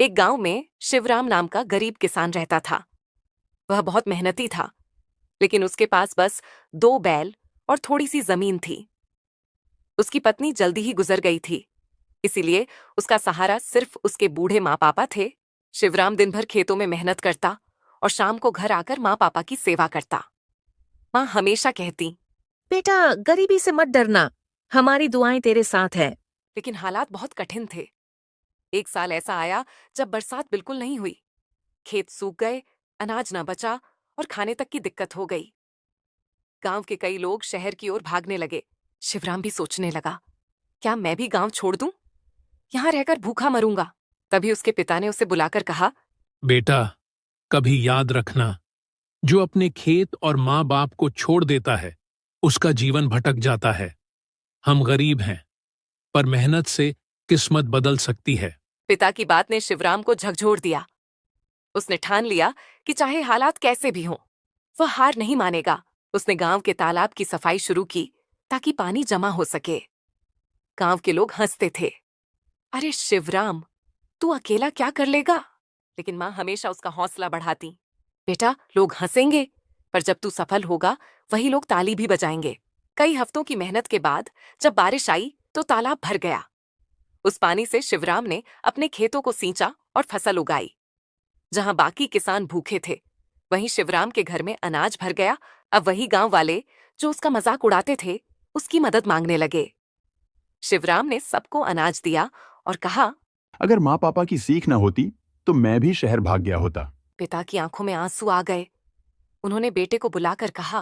एक गांव में शिवराम नाम का गरीब किसान रहता था। वह बहुत मेहनती था, लेकिन उसके पास बस 2 बैल और थोड़ी सी जमीन थी। उसकी पत्नी जल्दी ही गुजर गई थी, इसीलिए उसका सहारा सिर्फ उसके बूढ़े माँ पापा थे। शिवराम दिन भर खेतों में मेहनत करता और शाम को घर आकर माँ पापा की सेवा करता। माँ हमेशा कहती, बेटा, गरीबी से मत डरना, हमारी दुआएं तेरे साथ है। लेकिन हालात बहुत कठिन थे। एक साल ऐसा आया जब बरसात बिल्कुल नहीं हुई। खेत सूख गए, अनाज न बचा और खाने तक की दिक्कत हो गई। गांव के कई लोग शहर की ओर भागने लगे। शिवराम भी सोचने लगा, क्या मैं भी गांव छोड़ दूं? यहां रहकर भूखा मरूंगा। तभी उसके पिता ने उसे बुलाकर कहा, बेटा, कभी याद रखना, जो अपने खेत और माँ बाप को छोड़ देता है उसका जीवन भटक जाता है। हम गरीब हैं, पर मेहनत से किस्मत बदल सकती है। पिता की बात ने शिवराम को झकझोर दिया। उसने ठान लिया कि चाहे हालात कैसे भी हों, वह हार नहीं मानेगा। उसने गांव के तालाब की सफाई शुरू की ताकि पानी जमा हो सके। गांव के लोग हंसते थे, अरे शिवराम, तू अकेला क्या कर लेगा? लेकिन माँ हमेशा उसका हौसला बढ़ाती, बेटा, लोग हंसेंगे, पर जब तू सफल होगा वही लोग ताली भी बजाएंगे। कई हफ्तों की मेहनत के बाद जब बारिश आई तो तालाब भर गया। उस पानी से शिवराम ने अपने खेतों को सींचा और फसल उगाई। जहां बाकी किसान भूखे थे, वहीं शिवराम के घर में अनाज भर गया। अब वही गांव वाले जो उसका मजाक उड़ाते थे, उसकी मदद मांगने लगे। शिवराम ने सबको अनाज दिया और कहा, अगर माँ पापा की सीख न होती तो मैं भी शहर भाग गया होता। पिता की आंखों में आंसू आ गए। उन्होंने बेटे को बुलाकर कहा,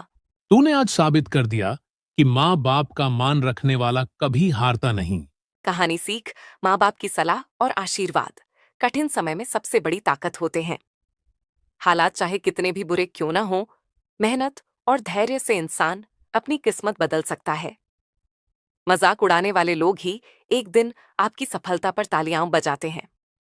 तूने आज साबित कर दिया कि माँ बाप का मान रखने वाला कभी हारता नहीं। कहानी सीख, माँ बाप की सलाह और आशीर्वाद कठिन समय में सबसे बड़ी ताकत होते हैं। हालात चाहे कितने भी बुरे क्यों ना हो, मेहनत और धैर्य से इंसान अपनी किस्मत बदल सकता है। मजाक उड़ाने वाले लोग ही एक दिन आपकी सफलता पर तालियां बजाते हैं।